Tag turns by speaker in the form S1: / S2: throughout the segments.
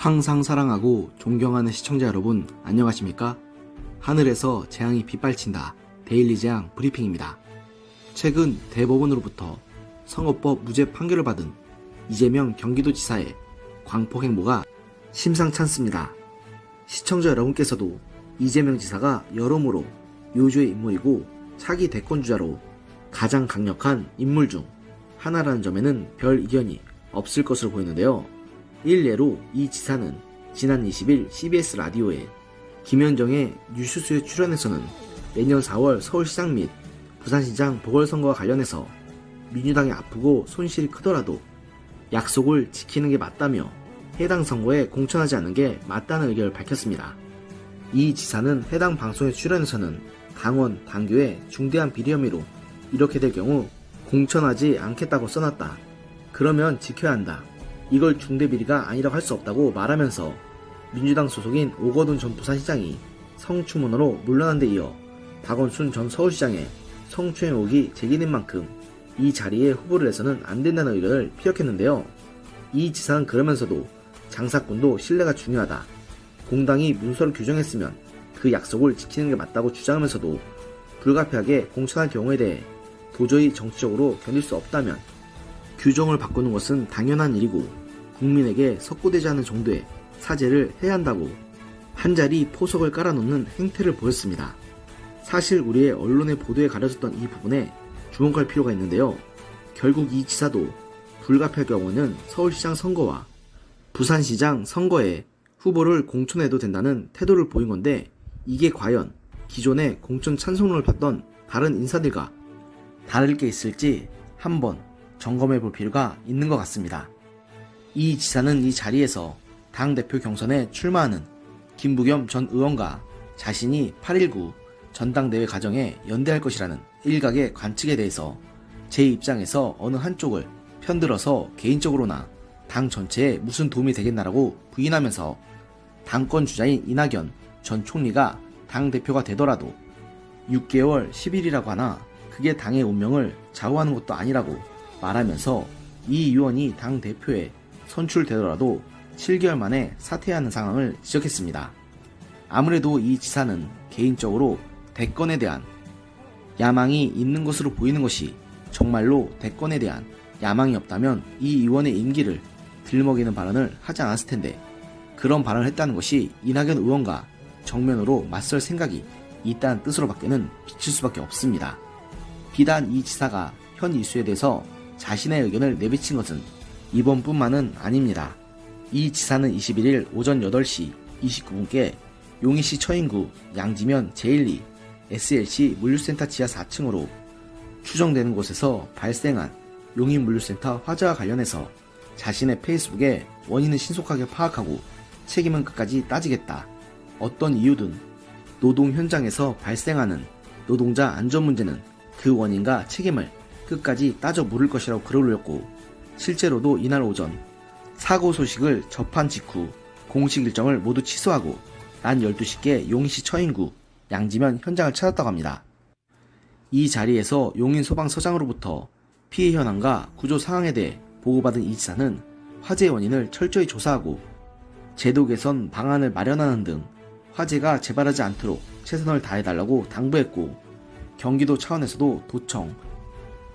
S1: 항상 사랑하고 존경하는 시청자 여러분, 안녕하십니까? 하늘에서 재앙이 빗발친다. 데일리 재앙 브리핑입니다. 최근 대법원으로부터 선거법 무죄 판결을 받은 이재명 경기도지사의 광폭 행보가 심상치 않습니다. 시청자 여러분께서도 이재명 지사가 여러모로 요주의 인물이고 차기 대권주자로 가장 강력한 인물 중 하나라는 점에는 별 이견이 없을 것으로 보이는데요. 일례로 이 지사는 지난 20일 CBS 라디오에 김현정의 뉴슈스에 출연해서는 내년 4월 서울시장 및 부산시장 보궐선거와 관련해서 민주당이 아프고 손실이 크더라도 약속을 지키는 게 맞다며 해당 선거에 공천하지 않는 게 맞다는 의견을 밝혔습니다. 이 지사는 해당 방송에 출연해서는 당원, 당규에 중대한 비리 혐의로 이렇게 될 경우 공천하지 않겠다고 써놨다. 그러면 지켜야 한다. 이걸 중대비리가 아니라고 할 수 없다고 말하면서 민주당 소속인 오거돈 전 부산시장이 성추문으로 물러난 데 이어 박원순 전 서울시장의 성추행 의혹이 제기된 만큼 이 자리에 후보를 내서는 안 된다는 의견을 피력했는데요. 이 지사는 그러면서도 장사꾼도 신뢰가 중요하다. 공당이 문서를 규정했으면 그 약속을 지키는 게 맞다고 주장하면서도 불가피하게 공천할 경우에 대해 도저히 정치적으로 견딜 수 없다면 규정을 바꾸는 것은 당연한 일이고 국민에게 석고되지 않은 정도의 사죄를 해야 한다고 한자리 포석을 깔아놓는 행태를 보였습니다. 사실 우리의 언론의 보도에 가려졌던 이 부분에 주목할 필요가 있는데요. 결국 이 지사도 불가피할 경우는 서울시장 선거와 부산시장 선거에 후보를 공천해도 된다는 태도를 보인 건데 이게 과연 기존의 공천 찬성론을 폈던 다른 인사들과 다를 게 있을지 한번 점검해 볼 필요가 있는 것 같습니다. 이 지사는 이 자리에서 당대표 경선에 출마하는 김부겸 전 의원과 자신이 8.19 전당대회 과정에 연대할 것이라는 일각의 관측에 대해서 제 입장에서 어느 한쪽을 편들어서 개인적으로나 당 전체에 무슨 도움이 되겠나라고 부인하면서 당권 주자인 이낙연 전 총리가 당대표가 되더라도 6개월 10일이라고 하나 그게 당의 운명을 좌우하는 것도 아니라고 말하면서 이 의원이 당대표에 선출되더라도 7개월 만에 사퇴하는 상황을 지적했습니다. 아무래도 이 지사는 개인적으로 대권에 대한 야망이 있는 것으로 보이는 것이 정말로 대권에 대한 야망이 없다면 이 의원의 임기를 들먹이는 발언을 하지 않았을 텐데 그런 발언을 했다는 것이 이낙연 의원과 정면으로 맞설 생각이 있다는 뜻으로밖에는 비칠 수밖에 없습니다. 비단 이 지사가 현 이슈에 대해서 자신의 의견을 내비친 것은 이번뿐만은 아닙니다. 이 지사는 21일 오전 8시 29분께 용인시 처인구 양지면 제1리 SLC 물류센터 지하 4층으로 추정되는 곳에서 발생한 용인물류센터 화재와 관련해서 자신의 페이스북에 원인은 신속하게 파악하고 책임은 끝까지 따지겠다. 어떤 이유든 노동 현장에서 발생하는 노동자 안전 문제는 그 원인과 책임을 끝까지 따져 물을 것이라고 글을 올렸고 실제로도 이날 오전 사고 소식을 접한 직후 공식 일정을 모두 취소하고 낮 12시께 용인시 처인구 양지면 현장을 찾았다고 합니다. 이 자리에서 용인소방서장으로부터 피해 현황과 구조 상황에 대해 보고받은 이 지사는 화재 원인을 철저히 조사하고 제도 개선 방안을 마련하는 등 화재가 재발하지 않도록 최선을 다해달라고 당부했고 경기도 차원에서도 도청,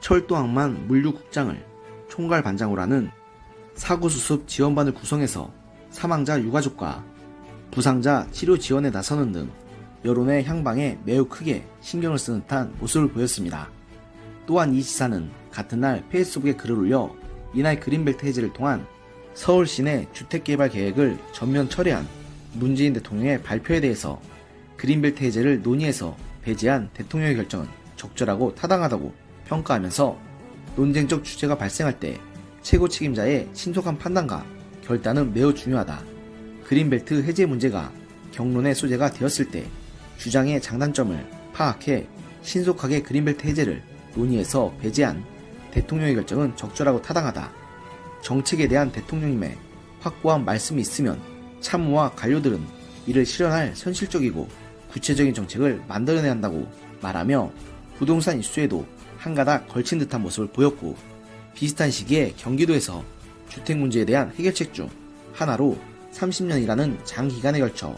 S1: 철도항만 물류국장을 총괄 반장으로 하는 사고수습 지원반을 구성해서 사망자 유가족과 부상자 치료 지원에 나서는 등 여론의 향방에 매우 크게 신경을 쓰는 듯한 모습을 보였습니다. 또한 이 지사는 같은 날 페이스북에 글을 올려 이날 그린벨트 해제를 통한 서울 시내 주택개발 계획을 전면 철회한 문재인 대통령의 발표에 대해서 그린벨트 해제를 논의해서 배제한 대통령의 결정은 적절하고 타당하다고 평가하면서 논쟁적 주제가 발생할 때 최고 책임자의 신속한 판단과 결단은 매우 중요하다. 그린벨트 해제 문제가 경론의 소재가 되었을 때 주장의 장단점을 파악해 신속하게 그린벨트 해제를 논의해서 배제한 대통령의 결정은 적절하고 타당하다. 정책에 대한 대통령님의 확고한 말씀이 있으면 참모와 관료들은 이를 실현할 현실적이고 구체적인 정책을 만들어내야 한다고 말하며 부동산 이슈에도 한가닥 걸친 듯한 모습을 보였고 비슷한 시기에 경기도에서 주택 문제에 대한 해결책 중 하나로 30년이라는 장기간에 걸쳐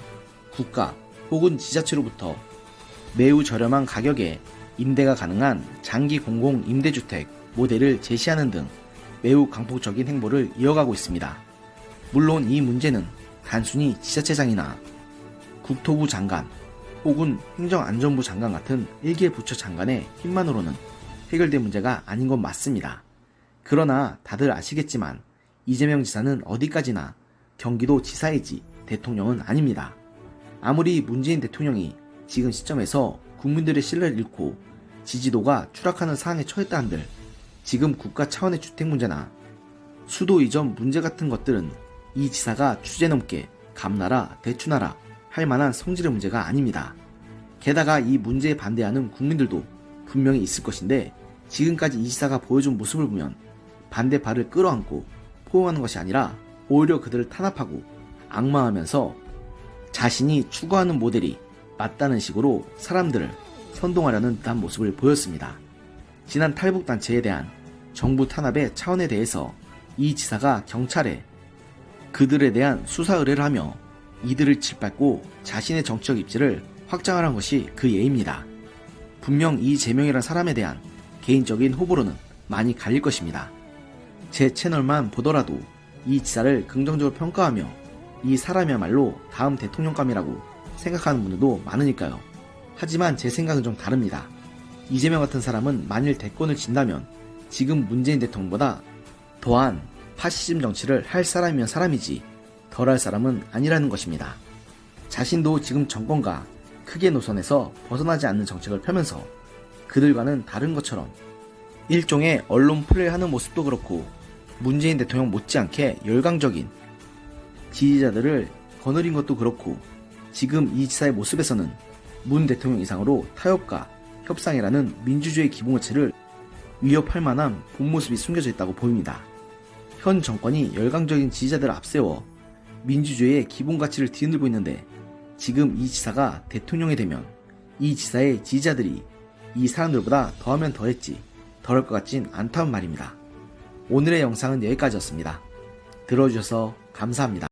S1: 국가 혹은 지자체로부터 매우 저렴한 가격에 임대가 가능한 장기 공공 임대주택 모델을 제시하는 등 매우 강폭적인 행보를 이어가고 있습니다. 물론 이 문제는 단순히 지자체장이나 국토부 장관 혹은 행정안전부 장관 같은 일개 부처 장관의 힘만으로는 해결될 문제가 아닌 건 맞습니다. 그러나 다들 아시겠지만 이재명 지사는 어디까지나 경기도 지사이지 대통령은 아닙니다. 아무리 문재인 대통령이 지금 시점에서 국민들의 신뢰를 잃고 지지도가 추락하는 상황에 처했다 한들 지금 국가 차원의 주택 문제나 수도 이전 문제 같은 것들은 이 지사가 주제넘게 감나라 대추나라 할 만한 성질의 문제가 아닙니다. 게다가 이 문제에 반대하는 국민들도 분명히 있을 것인데 지금까지 이 지사가 보여준 모습을 보면 반대파를 끌어안고 포용하는 것이 아니라 오히려 그들을 탄압하고 악마하면서 자신이 추구하는 모델이 맞다는 식으로 사람들을 선동하려는 듯한 모습을 보였습니다. 지난 탈북단체에 대한 정부 탄압의 차원에 대해서 이 지사가 경찰에 그들에 대한 수사 의뢰를 하며 이들을 짓밟고 자신의 정치적 입지를 확장하라는 것이 그 예입니다. 분명 이재명이라는 사람에 대한 개인적인 호불호는 많이 갈릴 것입니다. 제 채널만 보더라도 이 지사를 긍정적으로 평가하며 이 사람이야말로 다음 대통령감이라고 생각하는 분들도 많으니까요. 하지만 제 생각은 좀 다릅니다. 이재명 같은 사람은 만일 대권을 진다면 지금 문재인 대통령보다 더한 파시즘 정치를 할 사람이면 사람이지 덜 할 사람은 아니라는 것입니다. 자신도 지금 정권과 크게 노선에서 벗어나지 않는 정책을 펴면서 그들과는 다른 것처럼 일종의 언론 플레이를 하는 모습도 그렇고 문재인 대통령 못지않게 열광적인 지지자들을 거느린 것도 그렇고 지금 이 지사의 모습에서는 문 대통령 이상으로 타협과 협상이라는 민주주의 기본가치를 위협할 만한 본 모습이 숨겨져 있다고 보입니다. 현 정권이 열광적인 지지자들을 앞세워 민주주의의 기본가치를 뒤흔들고 있는데 지금 이 지사가 대통령이 되면 이 지사의 지지자들이 이 사람들보다 더하면 더했지 덜할 것 같진 않다는 말입니다. 오늘의 영상은 여기까지였습니다. 들어주셔서 감사합니다.